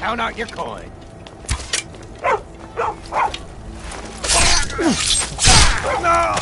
count out your coin. No!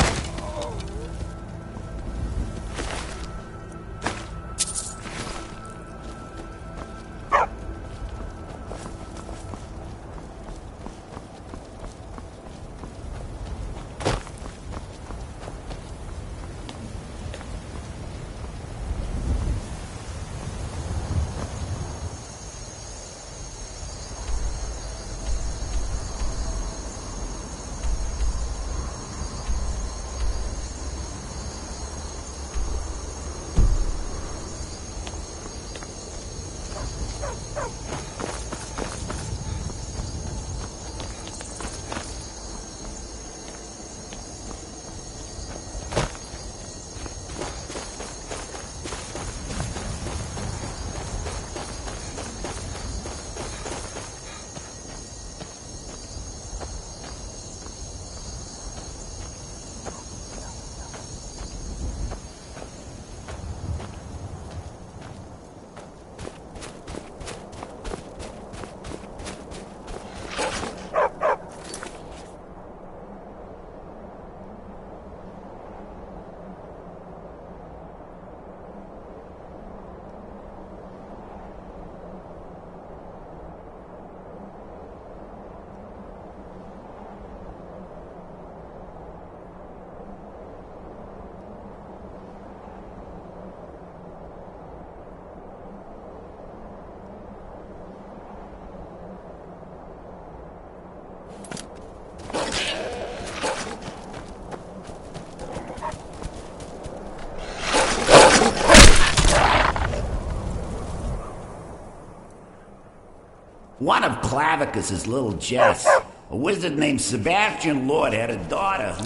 One of Clavicus's little Jess, a wizard named Sebastian Lord, had a daughter who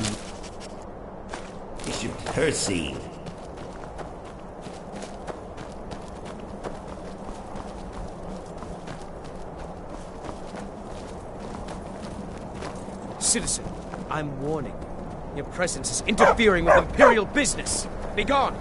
worshipped her seed. Citizen, I'm warning. Your presence is interfering with Imperial business. Be gone!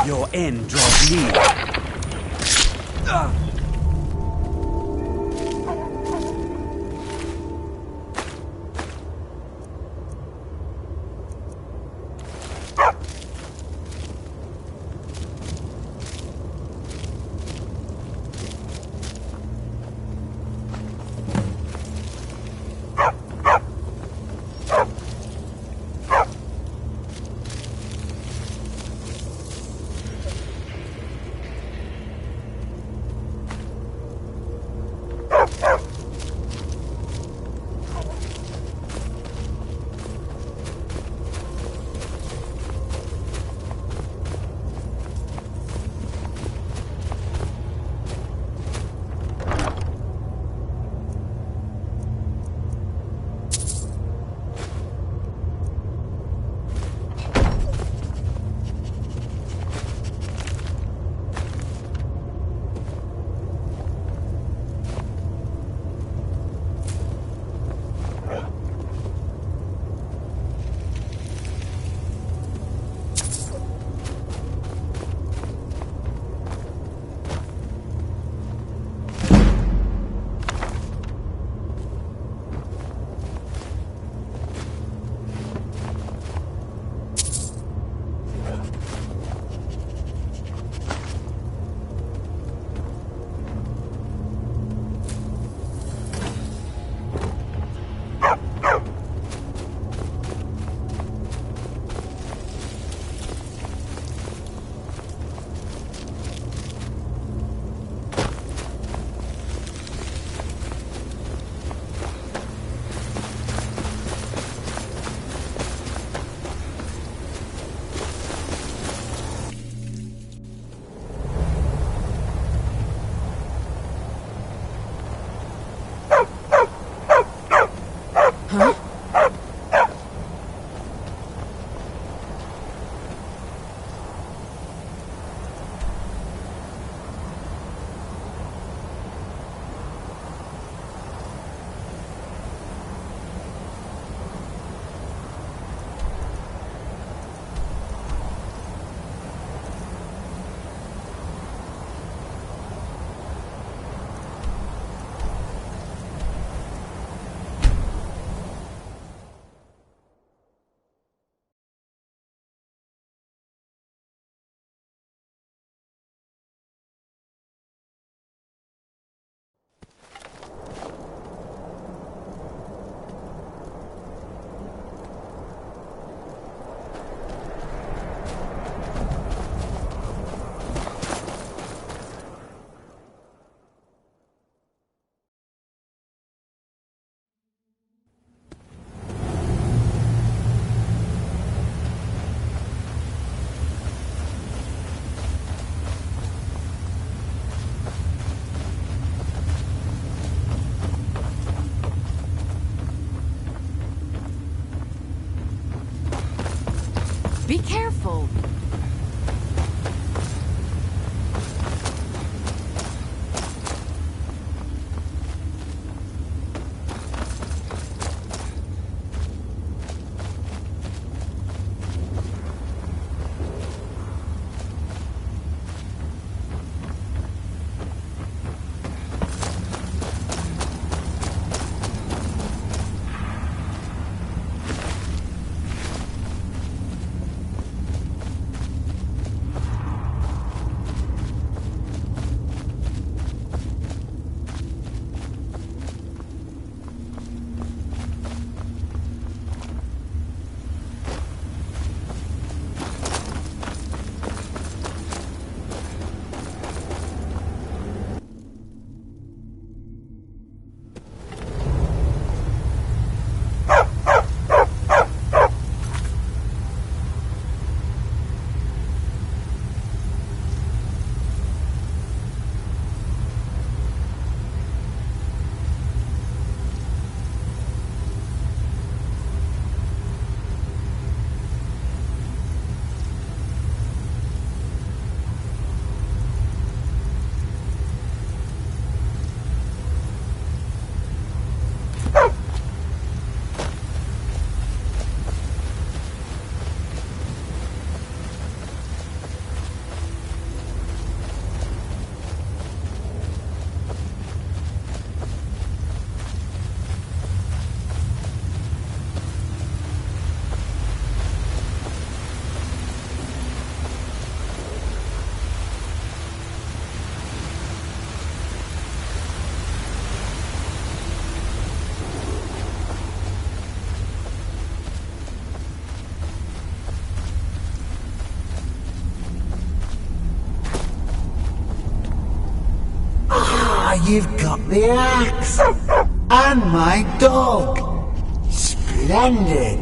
Your end draws near. Be careful. you've got the axe. And my dog. Splendid.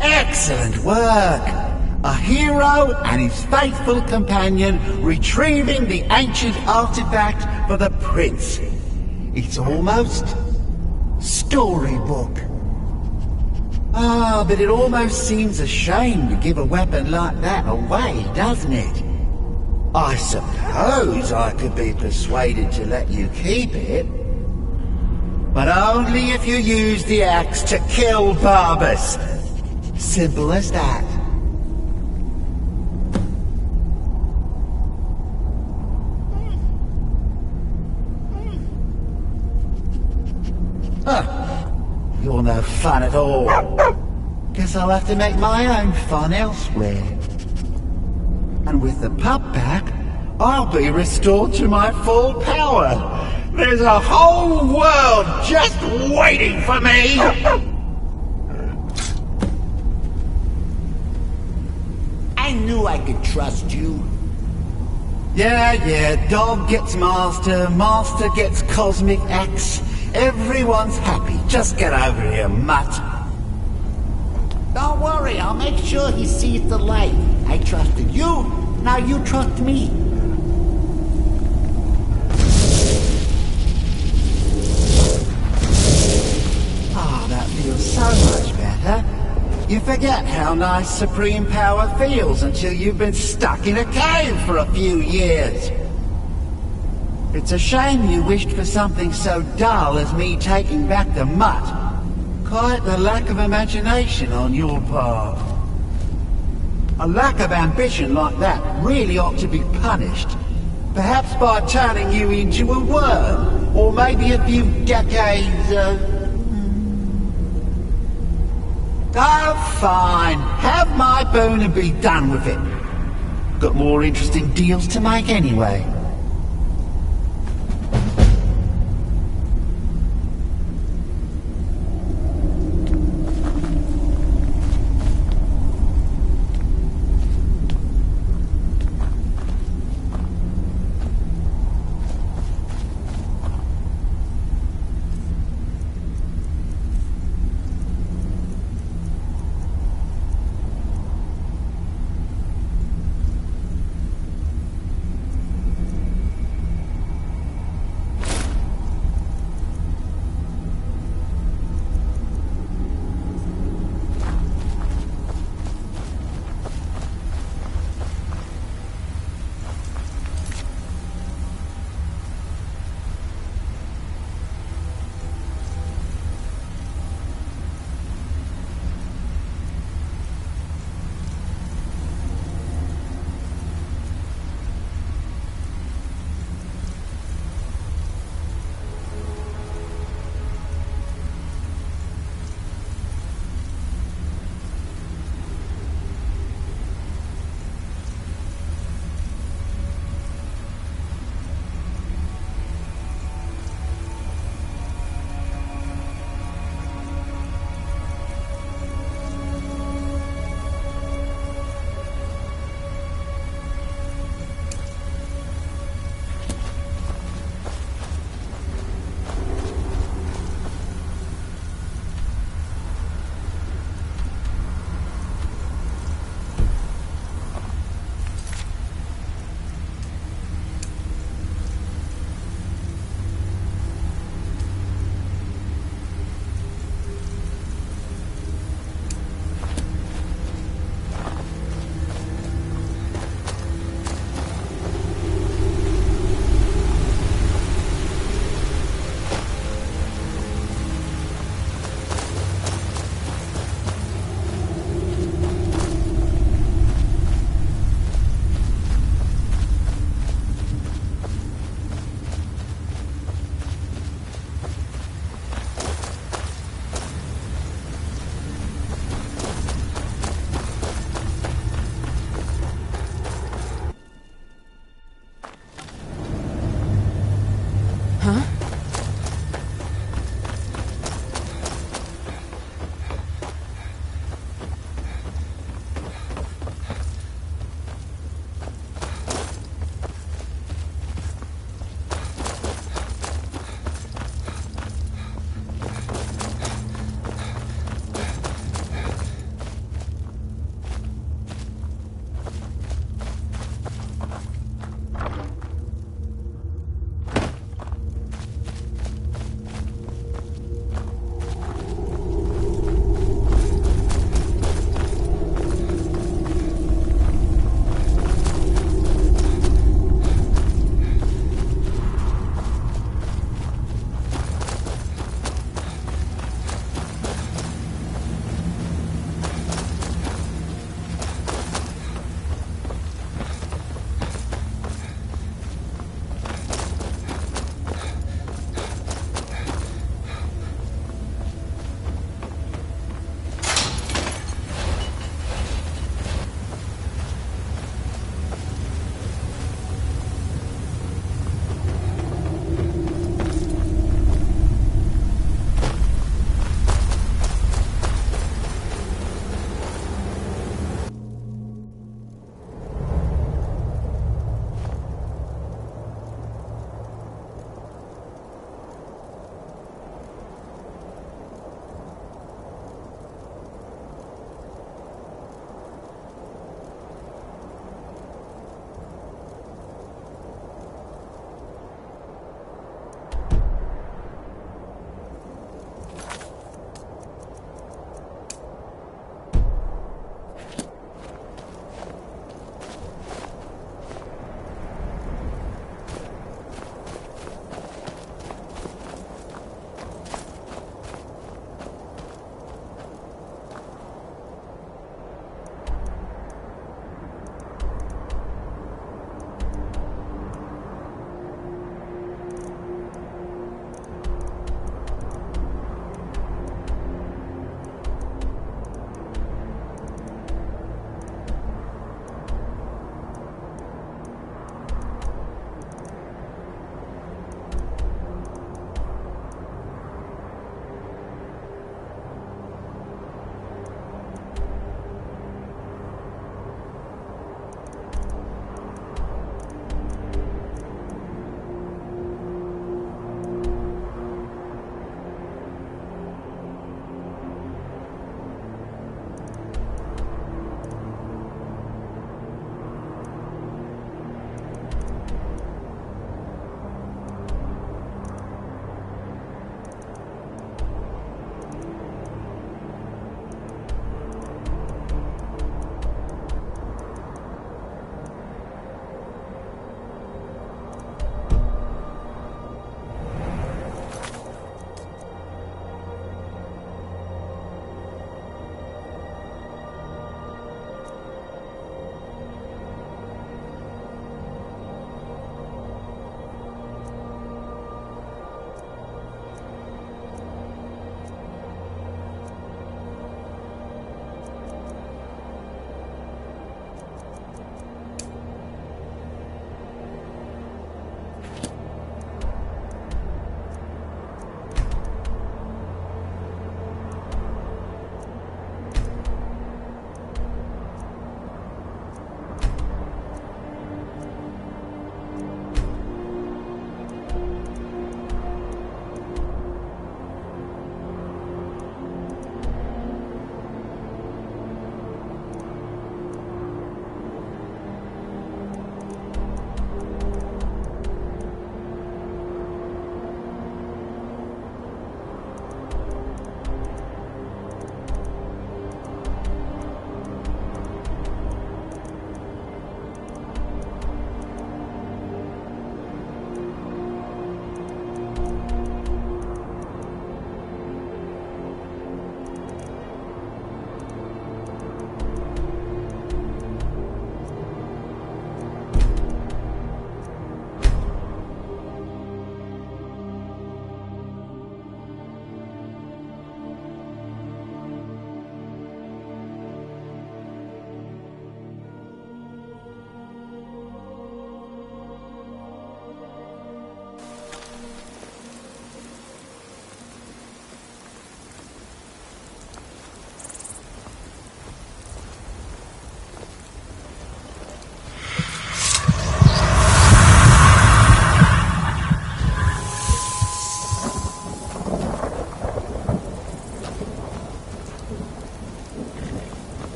Excellent work. A hero and his faithful companion retrieving the ancient artifact for the prince. It's almost storybook. Ah, but it almost seems a shame to give a weapon like that away, doesn't it? I suppose I could be persuaded to let you keep it. But only if you use the axe to kill Barbas. Simple as that. You're no fun at all. Guess I'll have to make my own fun elsewhere. And with the pup back, I'll be restored to my full power. There's a whole world just waiting for me! I knew I could trust you. Yeah, dog gets master, master gets cosmic axe. Everyone's happy. Just get over here, mutt. Don't worry, I'll make sure he sees the light. I trusted you, now you trust me. Ah, that feels so much better. You forget how nice supreme power feels until you've been stuck in a cave for a few years. It's a shame you wished for something so dull as me taking back the mutt. Quite the lack of imagination on your part. A lack of ambition like that really ought to be punished. Perhaps by turning you into a worm, or maybe a few decades of... Oh, fine. Have my boon and be done with it. Got more interesting deals to make anyway.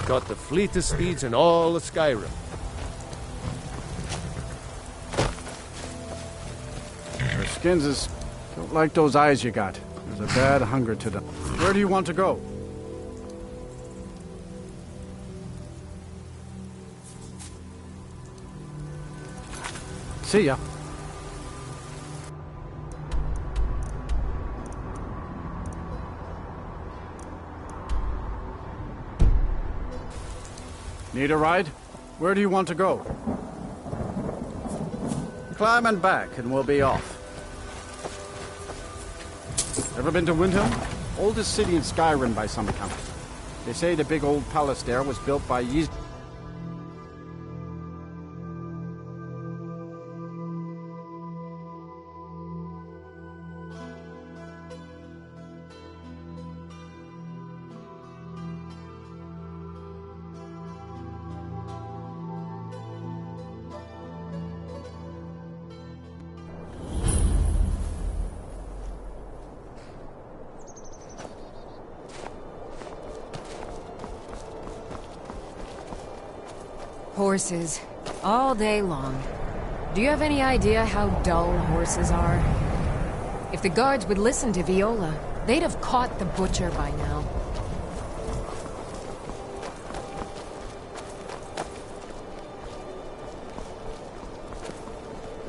got the fleetest steeds in all of Skyrim. Their skins don't like those eyes you got. There's a bad hunger to them. Where do you want to go? See ya. Need a ride? Where do you want to go? Climb and back, and we'll be off. Ever been to Windhelm? Oldest city in Skyrim by some account. They say the big old palace there was built by Ys... Horses. All day long. Do you have any idea how dull horses are? If the guards would listen to Viola, they'd have caught the butcher by now.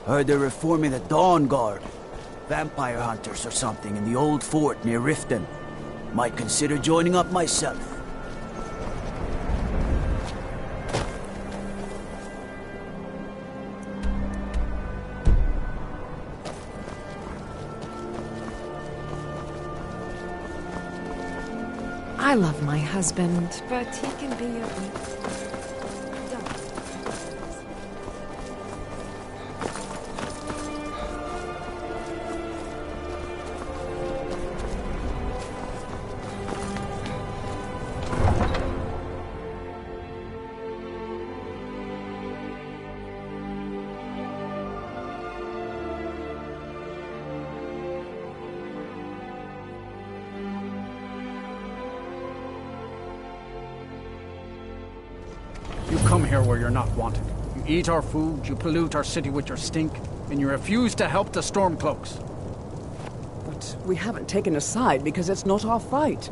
Heard they're reforming the Dawn Guard. Vampire hunters or something in the old fort near Riften. Might consider joining up myself. I love my husband, but he can be a bit... You come here where you're not wanted. You eat our food, you pollute our city with your stink, and you refuse to help the Stormcloaks. But we haven't taken a side because it's not our fight.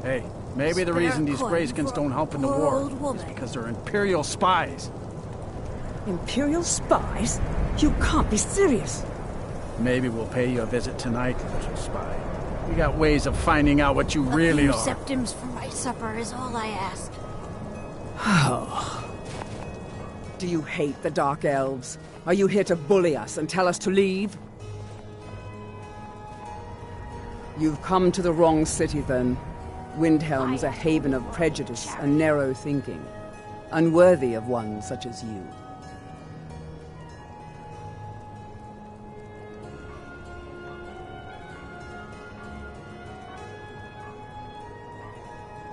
Hey, maybe the reason these Greyskins don't help in the war is because they're Imperial spies. Imperial spies? You can't be serious. Maybe we'll pay you a visit tonight, little spy. We got ways of finding out what you really A are. few septims for my supper is all I ask. Do you hate the Dark Elves? Are you here to bully us and tell us to leave? You've come to the wrong city, then. Windhelm's a haven of prejudice and narrow thinking, unworthy of one such as you.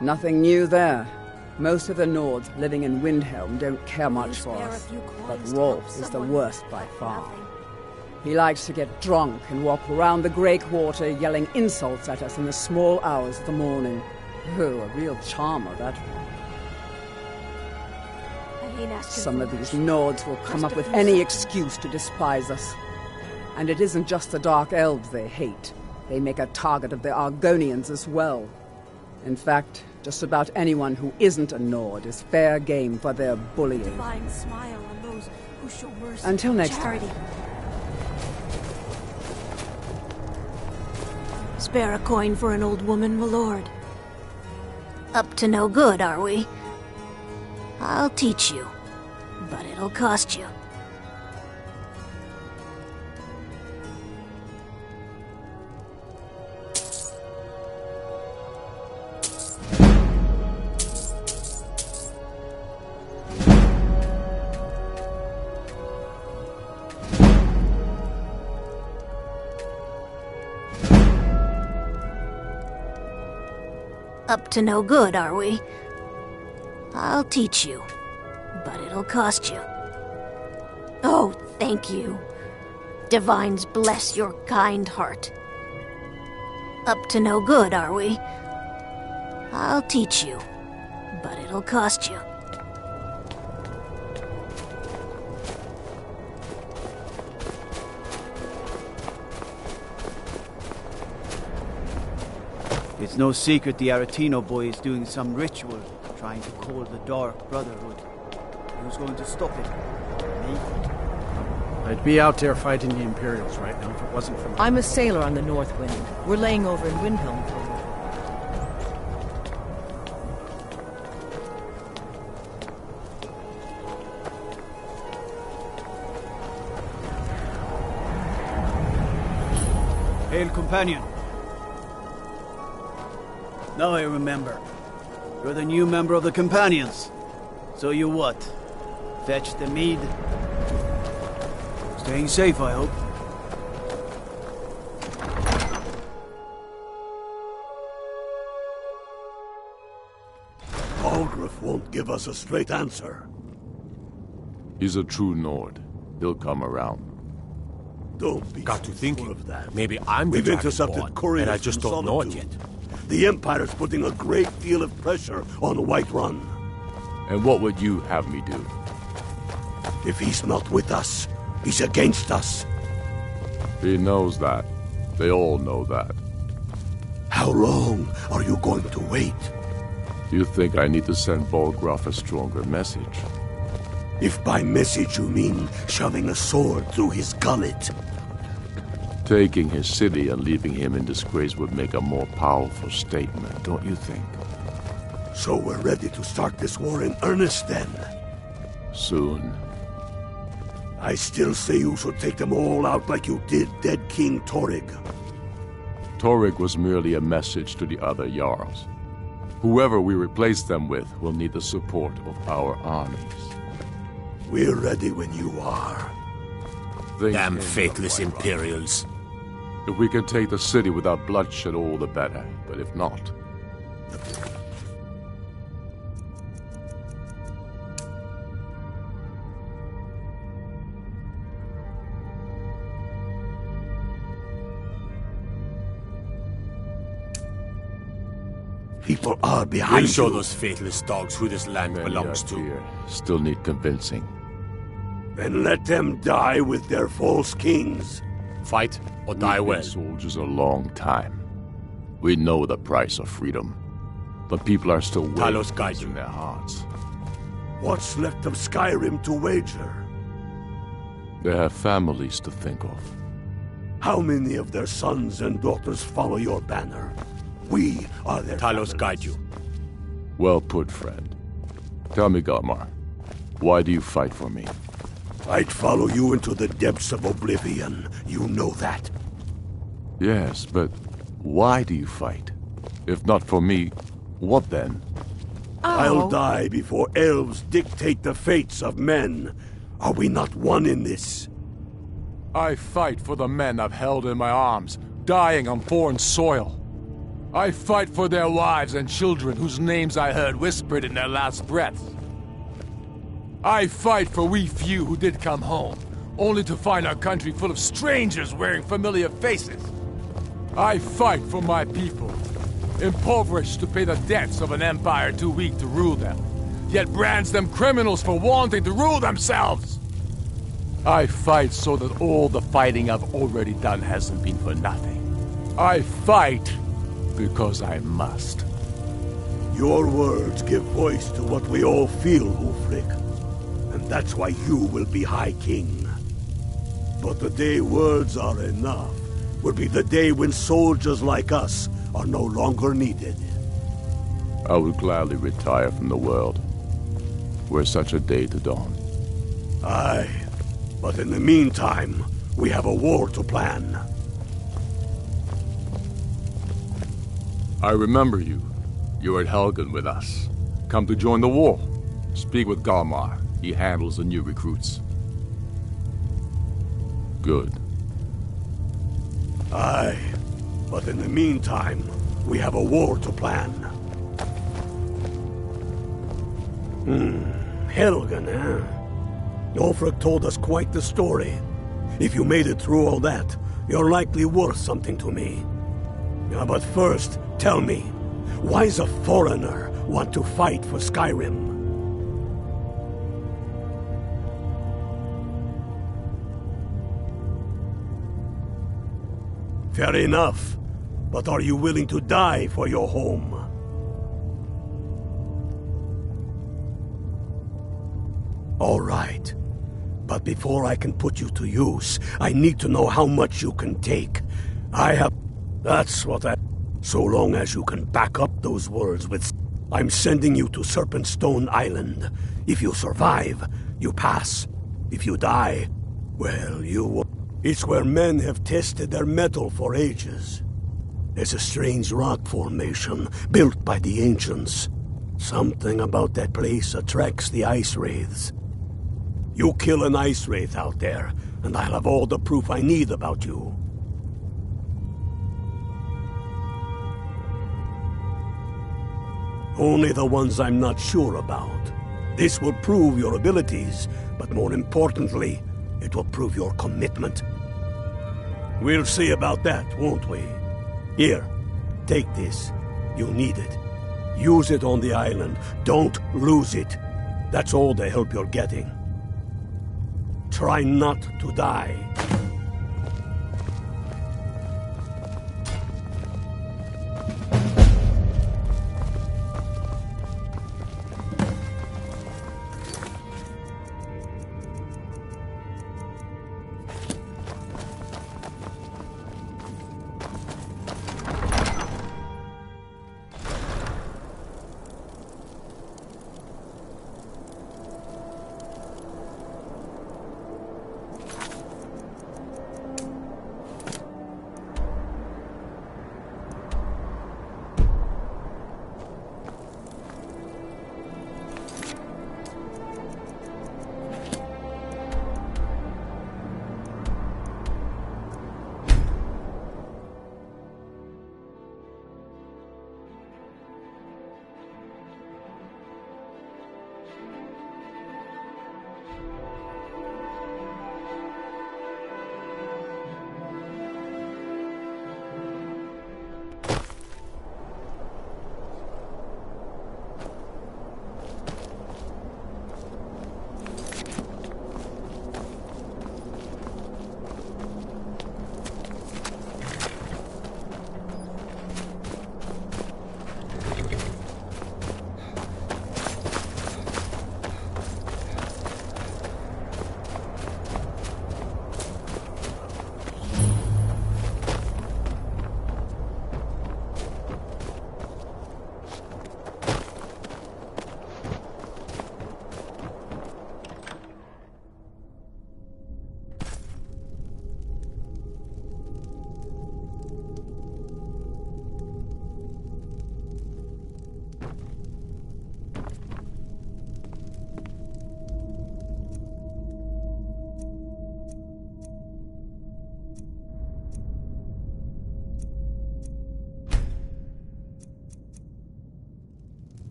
Nothing new there. Most of the Nords living in Windhelm don't care much for us, but Rolf is the worst by far. He likes to get drunk and walk around the Grey Quarter yelling insults at us in the small hours of the morning. Oh, a real charmer, that one. Some of these Nords will come up with any excuse to despise us. And it isn't just the Dark Elves they hate. They make a target of the Argonians as well. In fact, just about anyone who isn't a Nord is fair game for their bullying. Divine smile on those who show mercy. Until next time. Spare a coin for an old woman, my lord. Up to no good, are we? I'll teach you, but it'll cost you. Up to no good, are we? I'll teach you, but it'll cost you. Oh, thank you. Divines bless your kind heart. Up to no good, are we? I'll teach you, but it'll it'll cost you. It's no secret the Aretino boy is doing some ritual, trying to call the Dark Brotherhood. Who's going to stop it? Me? I'd be out there fighting the Imperials right now if it wasn't for me. I'm a sailor on the North Wind. We're laying over in Windhelm for you. Hail, companion. Now I remember. You're the new member of the Companions. So you what? Fetch the mead? Staying safe, I hope. Aldrich won't give us a straight answer. He's a true Nord. He'll come around. Don't be Got to sure thinking. of that. Maybe I'm the We've Dragonborn, intercepted couriers and I just from don't know it yet. Solitude. The Empire's putting a great deal of pressure on Whiterun. And what would you have me do? If he's not with us, he's against us. He knows that. They all know that. How long are you going to wait? You think I need to send Volgraf a stronger message? If by message you mean shoving a sword through his gullet. Taking his city and leaving him in disgrace would make a more powerful statement, don't you think? So we're ready to start this war in earnest then? Soon. I still say you should take them all out like you did dead King Torrig. Torrig was merely a message to the other Jarls. Whoever we replace them with will need the support of our armies. We're ready when you are. Damn faithless Imperials. If we can take the city without bloodshed, all the better. But if not... People are behind We'll you. show those faithless dogs who this land many belongs are to. here. Still need convincing. Then let them die with their false kings. Fight or die We've well. been soldiers a long time. We know the price of freedom. But people are still Talos waiting guide you. in their hearts. What's left of Skyrim to wager? They have families to think of. How many of their sons and daughters follow your banner? We are their Talos families. guide you. Well put, friend. Tell me, Galmar, why do you fight for me? I'd follow you into the depths of oblivion. You know that. Yes, but why do you fight? If not for me, what then? I'll die before elves dictate the fates of men. Are we not one in this? I fight for the men I've held in my arms, dying on foreign soil. I fight for their wives and children whose names I heard whispered in their last breaths. I fight for we few who did come home, only to find our country full of strangers wearing familiar faces. I fight for my people, impoverished to pay the debts of an empire too weak to rule them, yet brands them criminals for wanting to rule themselves. I fight so that all the fighting I've already done hasn't been for nothing. I fight because I must. Your words give voice to what we all feel, Ulfric. And that's why you will be High King. But the day words are enough will be the day when soldiers like us are no longer needed. I would gladly retire from the world, were such a day to dawn. Aye, but in the meantime, we have a war to plan. I remember you. You were at Helgen with us. Come to join the war. Speak with Galmar. He handles the new recruits. Good. Aye, but in the meantime, we have a war to plan. Helgen, eh? Ulfric told us quite the story. If you made it through all that, you're likely worth something to me. But first, tell me, Why's a foreigner want to fight for Skyrim? Fair enough. But are you willing to die for your home? All right. But before I can put you to use, I need to know how much you can take. That's what I... So long as you can back up those words with... I'm sending you to Serpentstone Island. If you survive, you pass. If you die, well, you... It's where men have tested their metal for ages. There's a strange rock formation built by the ancients. Something about that place attracts the ice wraiths. You kill an ice wraith out there, and I'll have all the proof I need about you. Only the ones I'm not sure about. This will prove your abilities, but more importantly, it will prove your commitment. We'll see about that, won't we? Here, take this. You'll need it. Use it on the island. Don't lose it. That's all the help you're getting. Try not to die.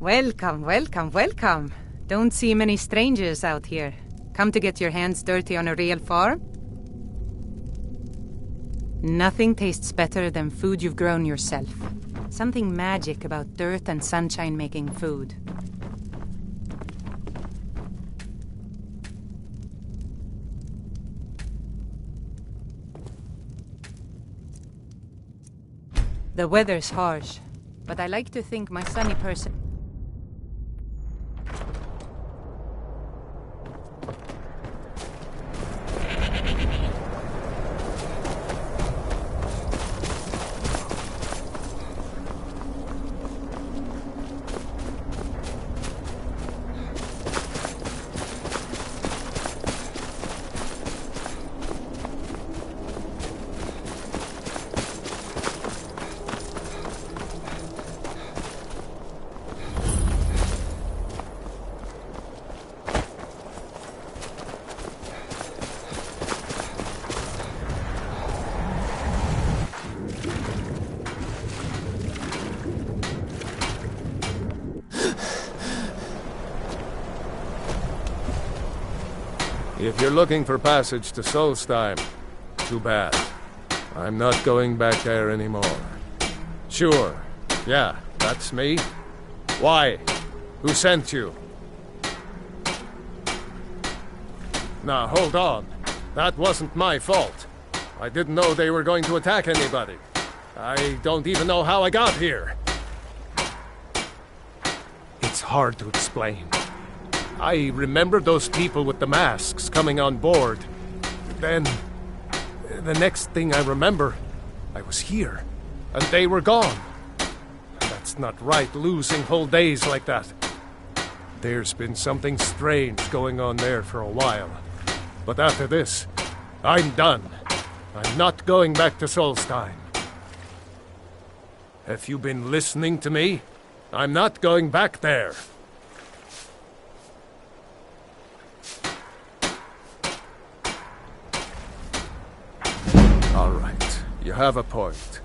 Welcome, welcome, welcome. Don't see many strangers out here. Come to get your hands dirty on a real farm? Nothing tastes better than food you've grown yourself. Something magic about dirt and sunshine making food. The weather's harsh, but I like to think my sunny person... If you're looking for passage to Solstheim, too bad. I'm not going back there anymore. Sure. Yeah, that's me. Why? Who sent you? Now, hold on. That wasn't my fault. I didn't know they were going to attack anybody. I don't even know how I got here. It's hard to explain. I remember those people with the masks coming on board. Then, the next thing I remember, I was here, and they were gone. That's not right, losing whole days like that. There's been something strange going on there for a while. But after this, I'm done. I'm not going back to Solstein. Have you been listening to me? I'm not going back there. All right, you have a point.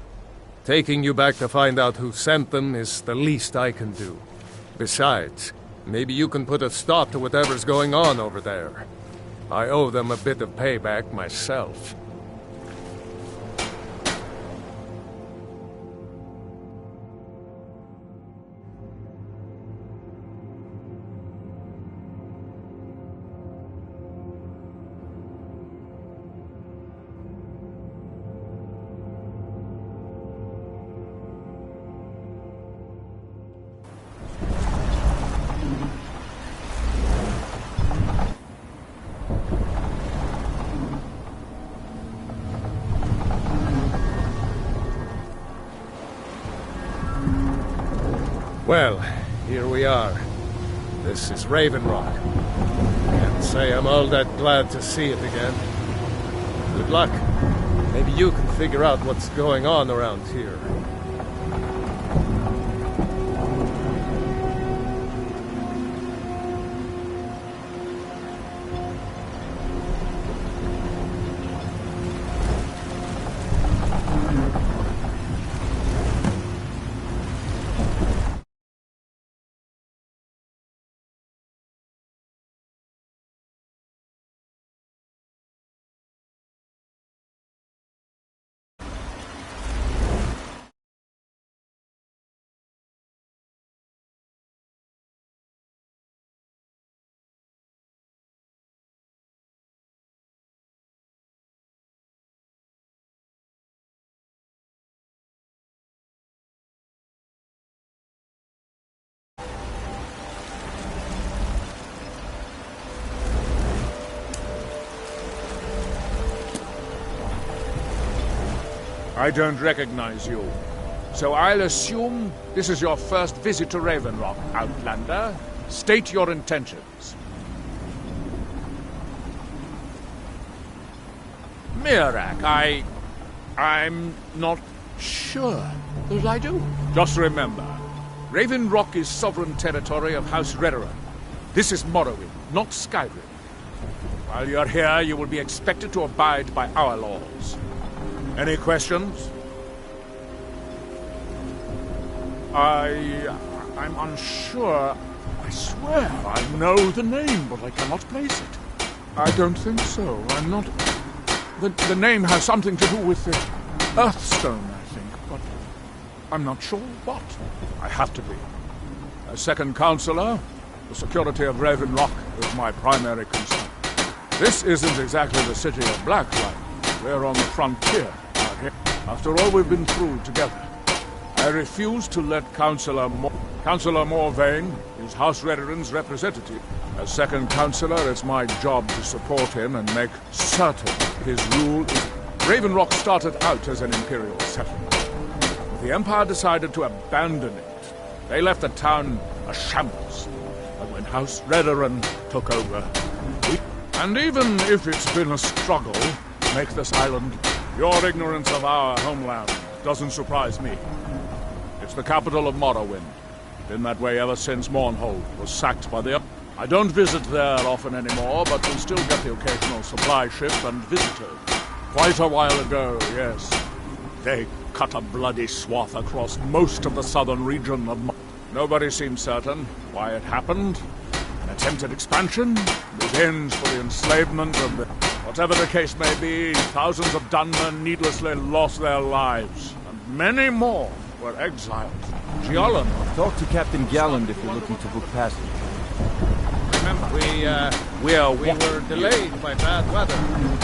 Taking you back to find out who sent them is the least I can do. Besides, maybe you can put a stop to whatever's going on over there. I owe them a bit of payback myself. Well, here we are. This is Raven Rock. Can't say I'm all that glad to see it again. Good luck. Maybe you can figure out what's going on around here. I don't recognize you. So I'll assume this is your first visit to Raven Rock, Outlander. State your intentions. Mirak, I'm not sure that I do. Just remember, Raven Rock is sovereign territory of House Redoran. This is Morrowind, not Skyrim. While you're here, you will be expected to abide by our laws. Any questions? I'm unsure. I swear I know the name, but I cannot place it. I don't think so. I'm not... The name has something to do with the Earthstone, I think, but I'm not sure what. I have to be. As second counselor, the security of Raven Rock is my primary concern. This isn't exactly the city of Blacklight. We're on the frontier out here. After all we've been through together, I refuse to let Councillor Morvain is House Redoran's representative. As second counselor, it's my job to support him and make certain his rule is... Raven Rock started out as an Imperial settlement. But the Empire decided to abandon it. They left the town a shambles. And when House Redoran took over, and even if it's been a struggle to make this island, your ignorance of our homeland doesn't surprise me. It's the capital of Morrowind. Been that way ever since Mournhold was sacked by the... I don't visit there often anymore, but we still get the occasional supply ship and visitors. Quite a while ago, yes. They cut a bloody swath across most of the southern region of... Nobody seems certain why it happened. An attempted expansion, with ends for the enslavement of the... But Whatever the case may be, thousands of Dunmen needlessly lost their lives, and many more were exiled. Giollan. Talk to Captain Galland if you're looking to book passage. Remember, we were delayed by bad weather.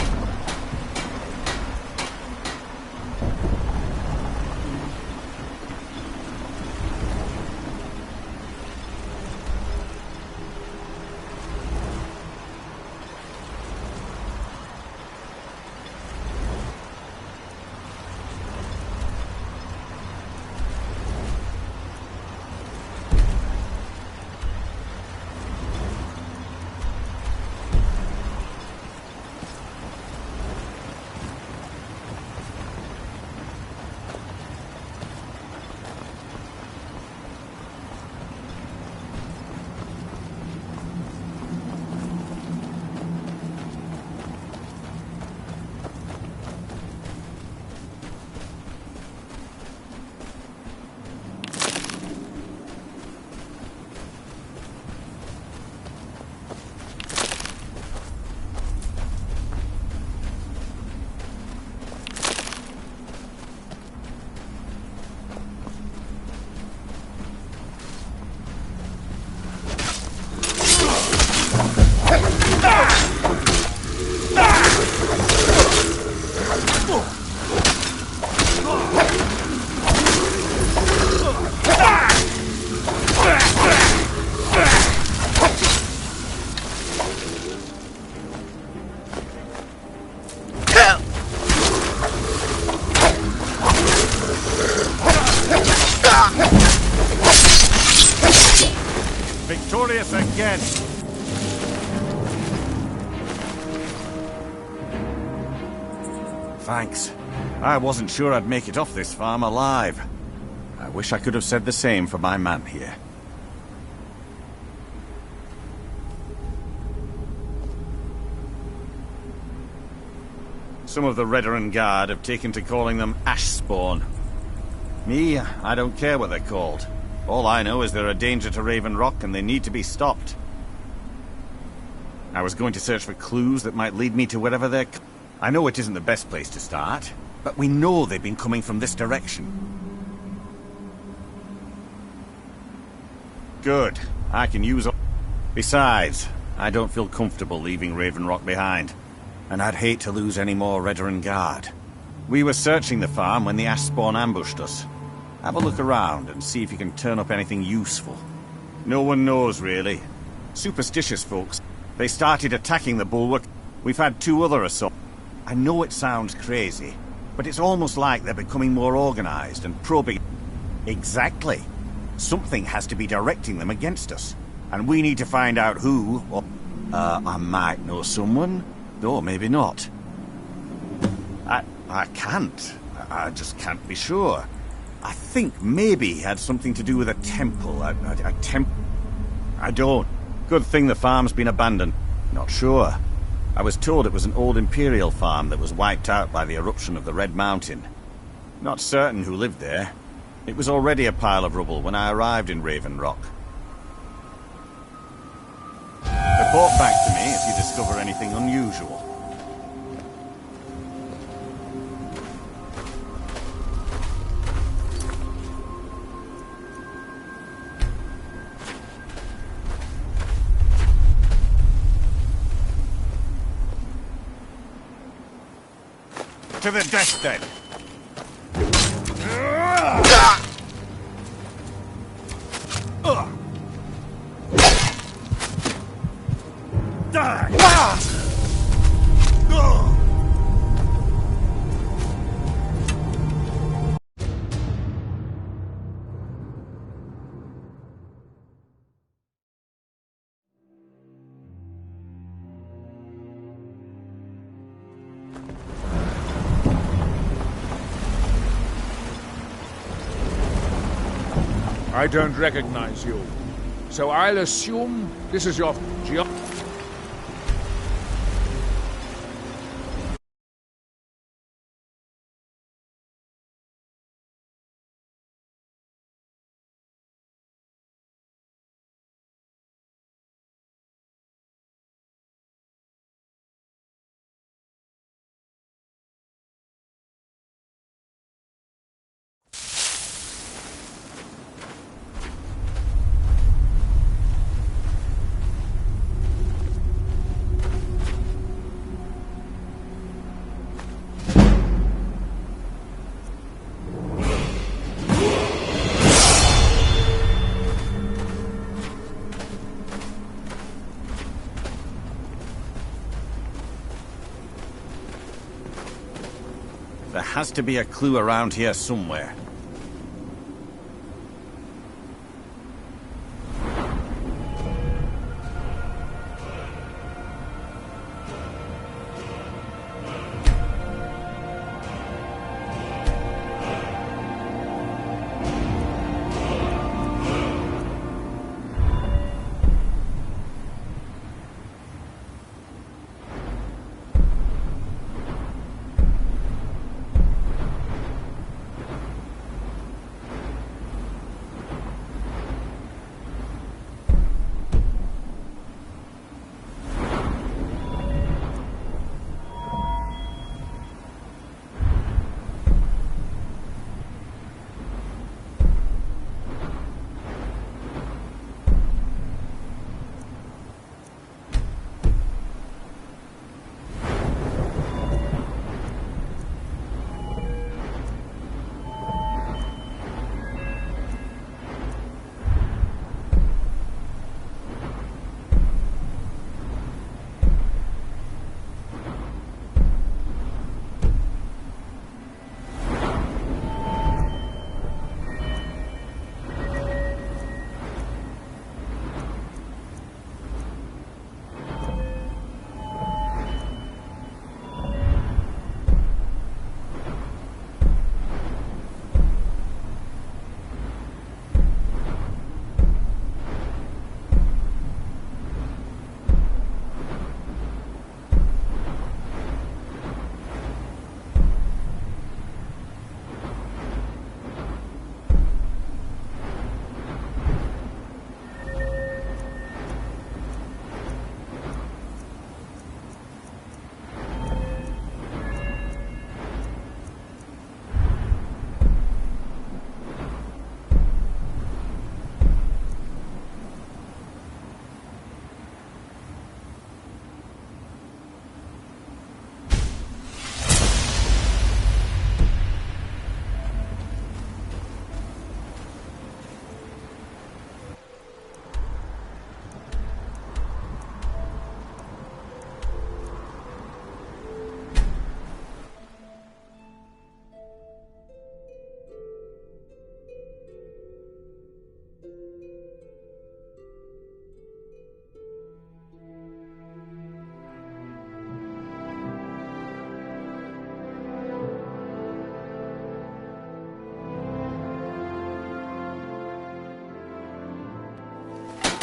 Victorious again! Thanks. I wasn't sure I'd make it off this farm alive. I wish I could have said the same for my man here. Some of the Redoran Guard have taken to calling them Ashspawn. Me, I don't care what they're called. All I know is they're a danger to Raven Rock and they need to be stopped. I was going to search for clues that might lead me to wherever they're... I know it isn't the best place to start, but we know they've been coming from this direction. Good. I can use... Besides, I don't feel comfortable leaving Raven Rock behind. And I'd hate to lose any more Redoran Guard. We were searching the farm when the Ashspawn ambushed us. Have a look around and see if you can turn up anything useful. No one knows, really. Superstitious folks. They started attacking the bulwark. We've had 2 other assaults. I know it sounds crazy, but it's almost like they're becoming more organized and probing... Exactly. Something has to be directing them against us. And we need to find out who, or... I might know someone, though maybe not. I can't. I just can't be sure. I think maybe it had something to do with a temple. I don't. Good thing the farm's been abandoned. Not sure. I was told it was an old Imperial farm that was wiped out by the eruption of the Red Mountain. Not certain who lived there. It was already a pile of rubble when I arrived in Raven Rock. Report back to me if you discover anything unusual. To the death, then! I don't recognize you. So I'll assume this is your... There has to be a clue around here somewhere.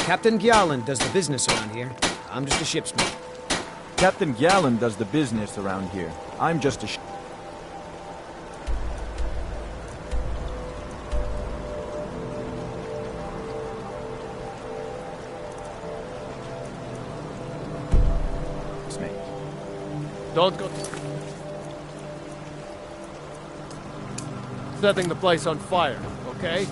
Captain Gjallan does the business around here. I'm just a shipsman. Captain Gjallan does the business around here. I'm just a Don't go... setting the place on fire, okay?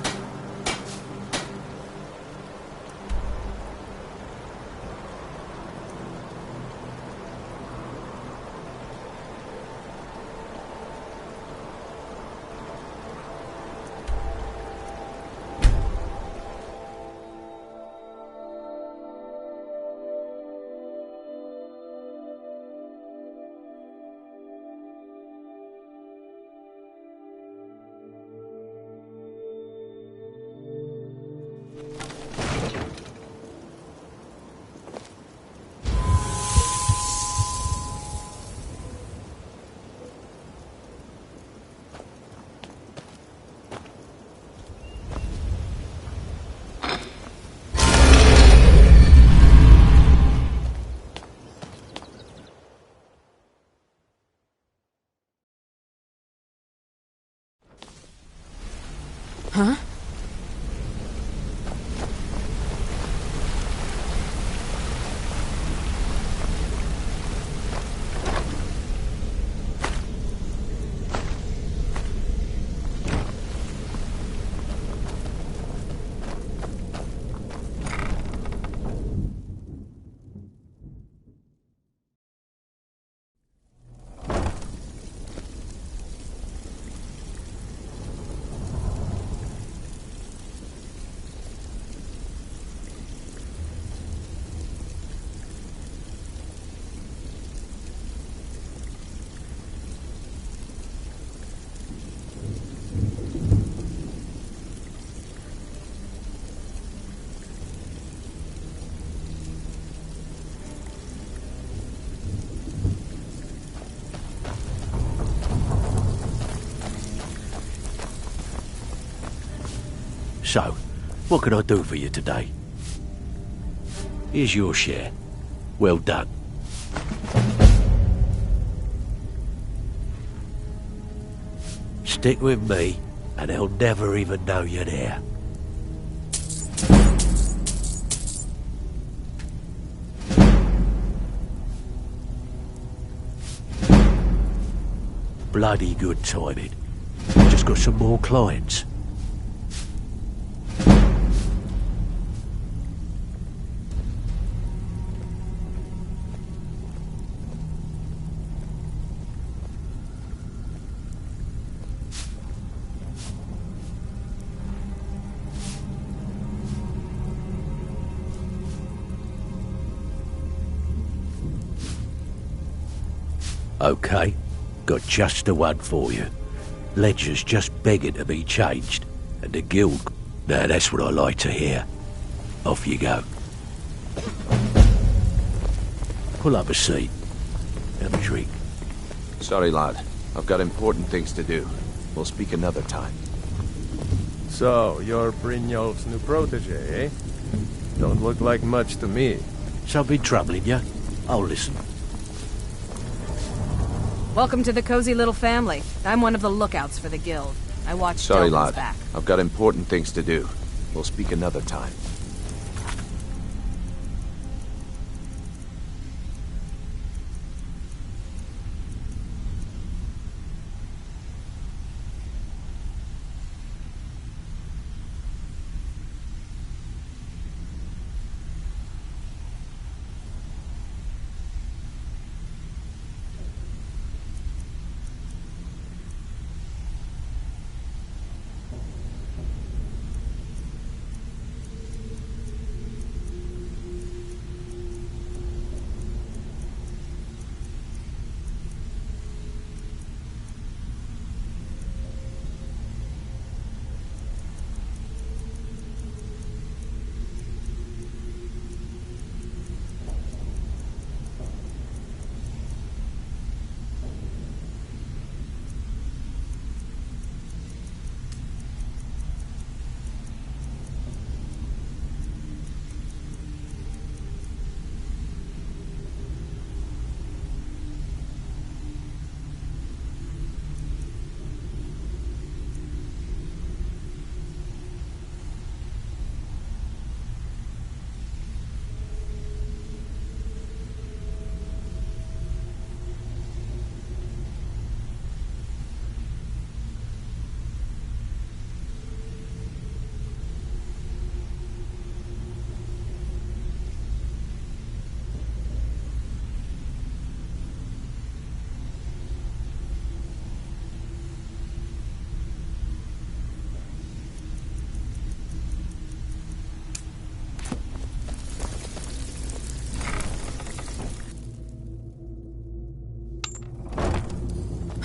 Huh? So, what can I do for you today? Here's your share. Well done. Stick with me, and they'll never even know you're there. Bloody good timing. Just got some more clients. Okay, got just the one for you. Ledger's just begging to be changed, and the guild... Now that's what I like to hear. Off you go. Pull up a seat. Have a drink. Sorry, lad. I've got important things to do. We'll speak another time. So, you're Brynjolf's new protege, eh? Don't look like much to me. Something troubling you? I'll listen. Welcome to the cozy little family. I'm one of the lookouts for the guild. I watch Sorry, Delvin's lad. back. I've got important things to do. We'll speak another time.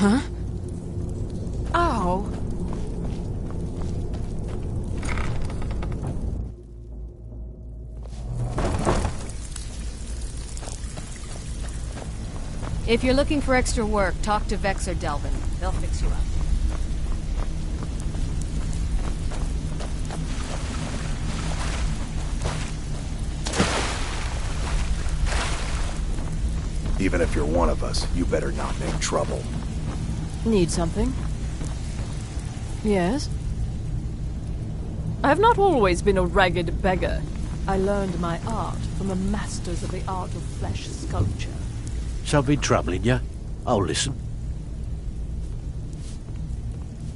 Huh? Oh. If you're looking for extra work, talk to Vex or Delvin. They'll fix you up. Even if you're one of us, you better not make trouble. Need something? Yes? I have not always been a ragged beggar. I learned my art from the masters of the art of flesh sculpture. Something troubling you? I'll listen.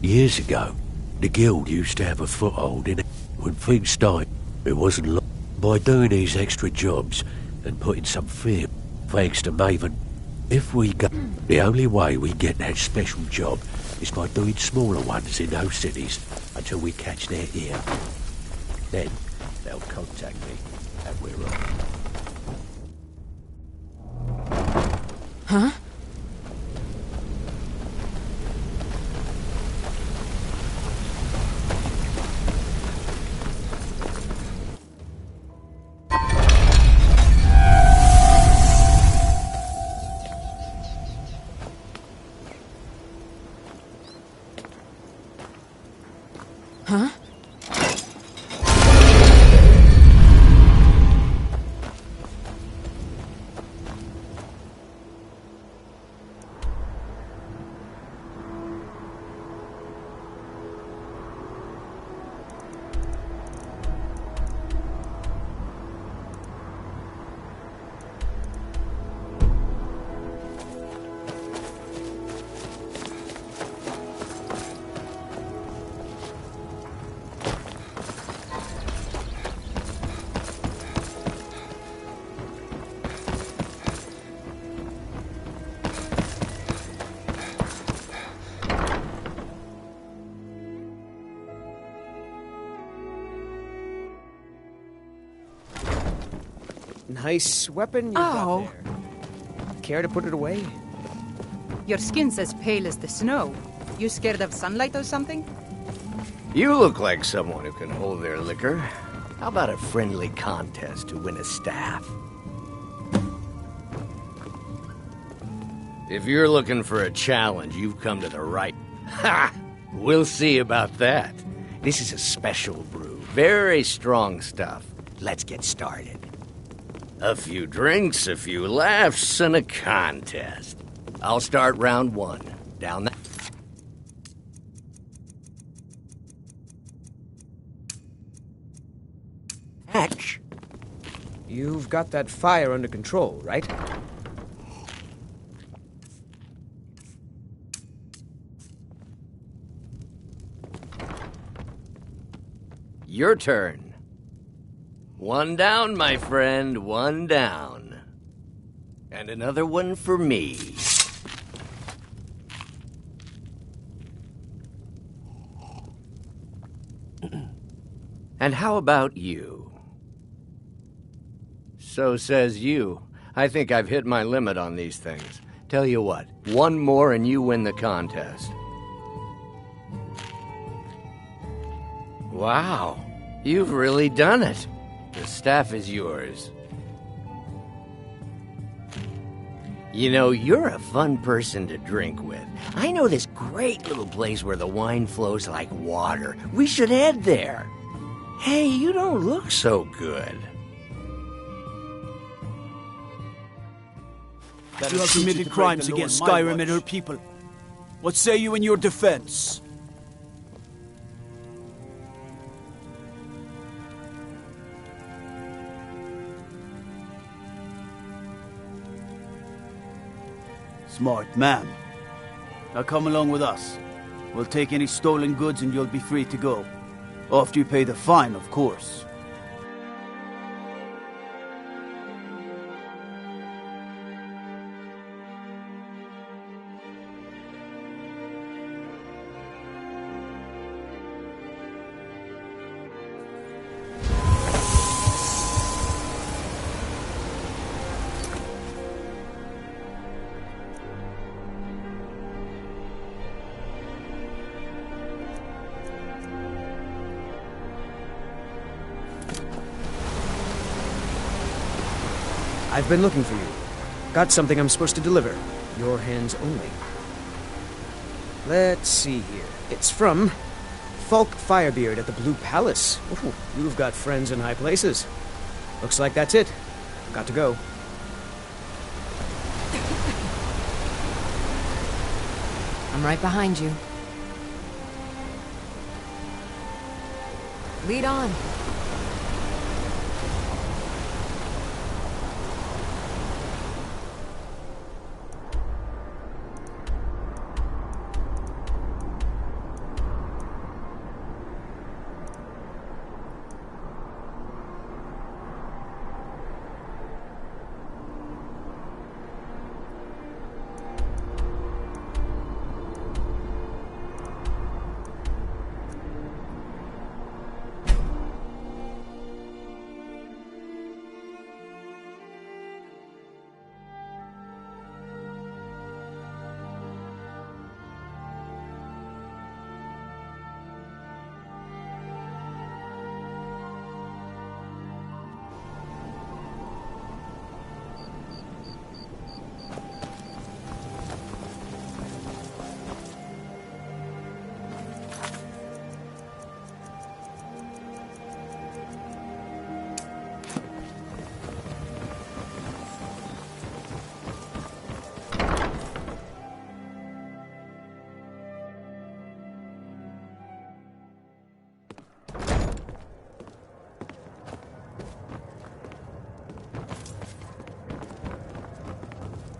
Years ago, the guild used to have a foothold in it. When things started, it wasn't long. By doing these extra jobs and putting some fear, thanks to Maven, if we go, the only way we get that special job is by doing smaller ones in those cities until we catch their ear. Then they'll contact me, and we're off. Huh? Huh? Nice weapon you got there. Care to put it away? Your skin's as pale as the snow. You scared of sunlight or something? You look like someone who can hold their liquor. How about a friendly contest to win a staff? If you're looking for a challenge, you've come to the right... Ha! We'll see about that. This is a special brew. Very strong stuff. Let's get started. A few drinks, a few laughs, and a contest. I'll start round one. Down that... Hatch. You've got that fire under control, right? Your turn. One down, my friend, one down. And another one for me. And how about you? So says you. I think I've hit my limit on these things. Tell you what, one more and you win the contest. Wow, you've really done it. The staff is yours. You know, you're a fun person to drink with. I know this great little place where the wine flows like water. We should head there. Hey, you don't look so good. You have committed crimes against Skyrim and her people. What say you in your defense? Smart man. Now come along with us. We'll take any stolen goods and you'll be free to go. After you pay the fine, of course. I've been looking for you. Got something I'm supposed to deliver. Your hands only. Let's see here. It's from Falk Firebeard at the Blue Palace. Ooh, you've got friends in high places. Looks like that's it. Got to go. I'm right behind you. Lead on.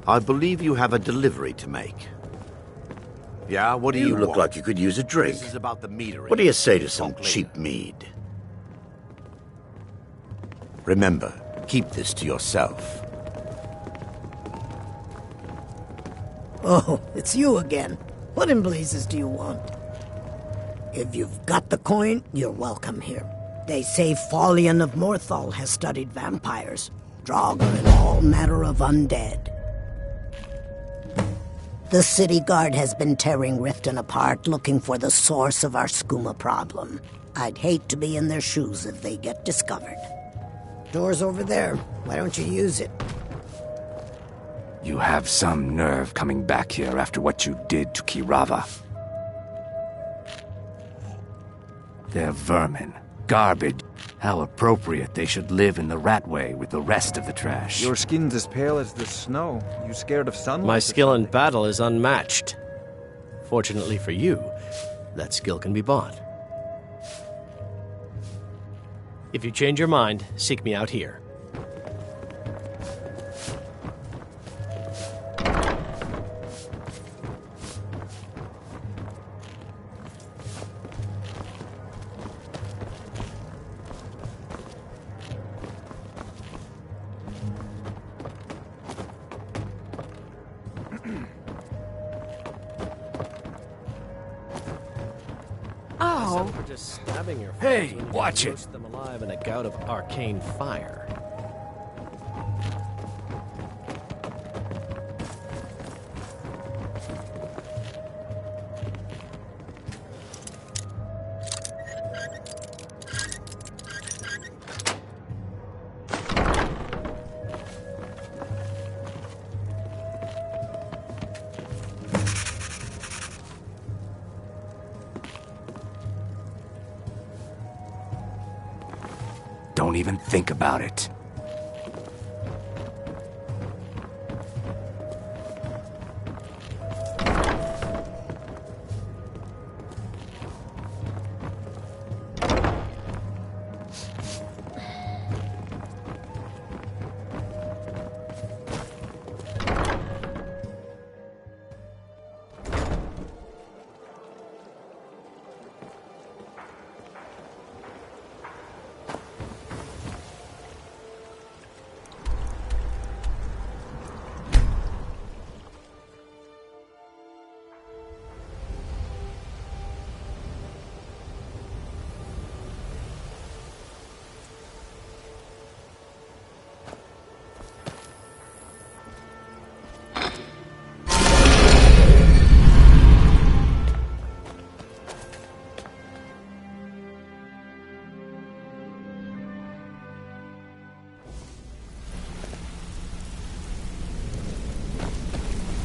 I believe you have a delivery to make. Yeah, what do you look want? like you could use a drink. This is about the metering. What do you say to some cheap mead? Remember, keep this to yourself. Oh, it's you again. What in blazes do you want? If you've got the coin, you're welcome here. They say Folion of Morthal has studied vampires. Draugr, and all manner of undead. The city guard has been tearing Riften apart, looking for the source of our skooma problem. I'd hate to be in their shoes if they get discovered. Door's over there. Why don't you use it? You have some nerve coming back here after what you did to Kirava. They're vermin. Garbage. How appropriate they should live in the Ratway with the rest of the trash. Your skin's as pale as the snow. You scared of sunlight? My skill in battle is unmatched. Fortunately for you, that skill can be bought. If you change your mind, seek me out here. Hey, watch it! Roast them alive in a gout of arcane fire. Don't even think about it.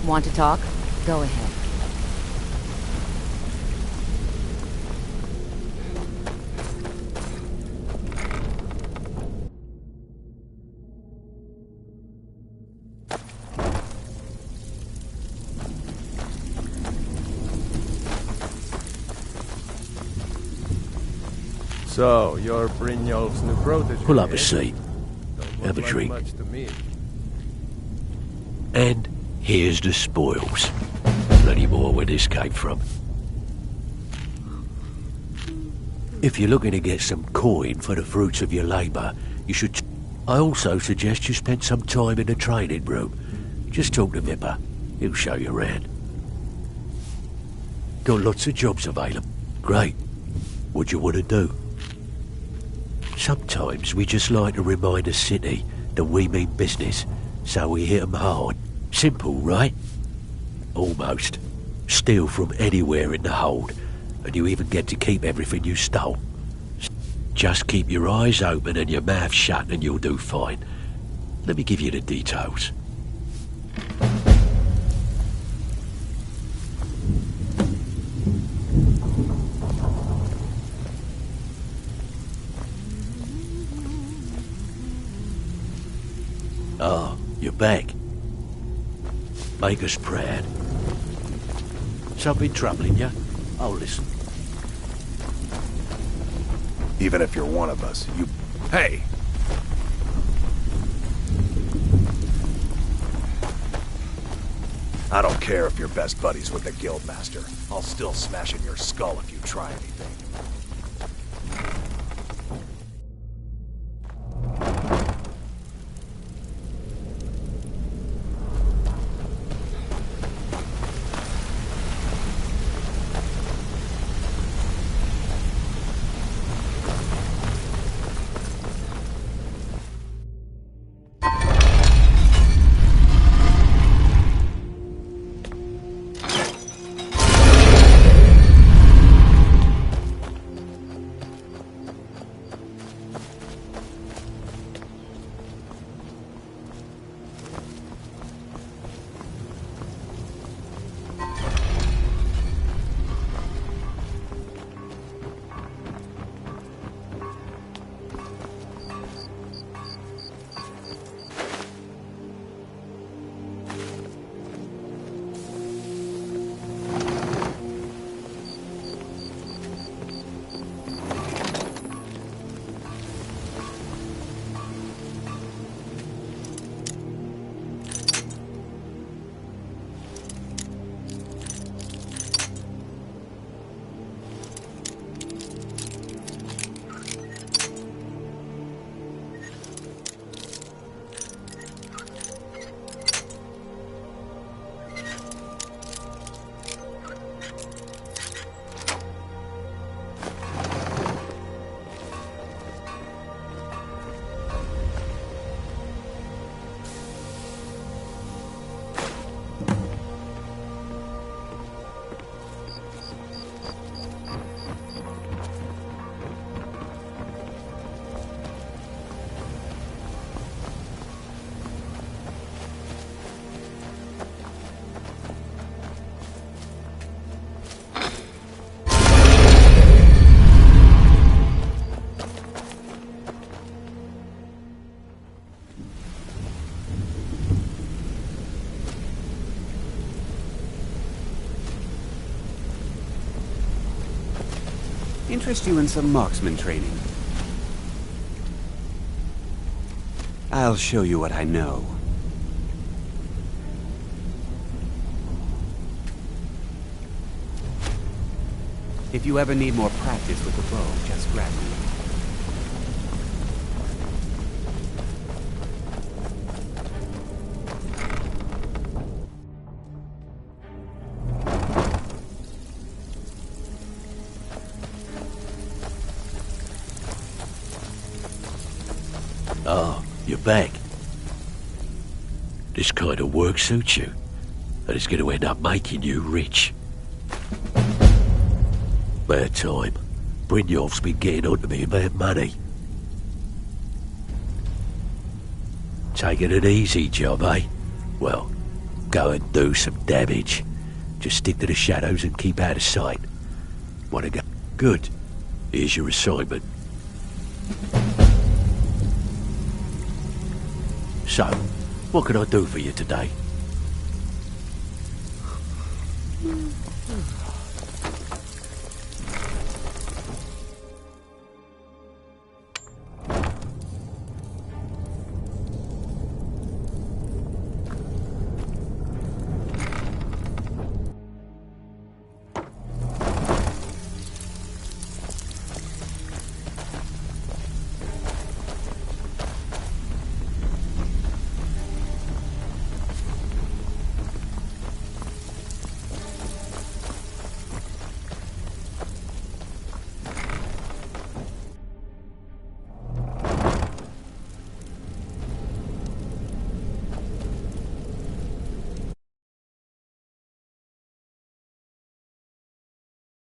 Want to talk? Go ahead. So, you're Brynjolf's new protege. Pull up a seat. Have a drink. Much to me. And here's the spoils. Plenty more where this came from. If you're looking to get some coin for the fruits of your labour, you should... I also suggest you spend some time in the training room. Just talk to Vipper. He'll show you around. Got lots of jobs available. Great. What do you want to do? Sometimes we just like to remind the city that we mean business, so we hit 'em hard. Simple, right? Almost. Steal from anywhere in the hold, and you even get to keep everything you stole. Just keep your eyes open and your mouth shut and you'll do fine. Let me give you the details. Ah, you're back. Make us proud. Something troubling you? I'll listen. Even if you're one of us, you... Hey! I don't care if you're best buddies with the Guildmaster. I'll still smash in your skull if you try anything. interest you in some marksman training? I'll show you what I know. If you ever need more practice with the bow, just grab me. Ah, you're back. This kind of work suits you, and it's going to end up making you rich. Bad time. Brynjolf's been getting on to me about money. Taking an easy job, eh? Well, go and do some damage. Just stick to the shadows and keep out of sight. Wanna go? Good. Here's your assignment. So, what can I do for you today?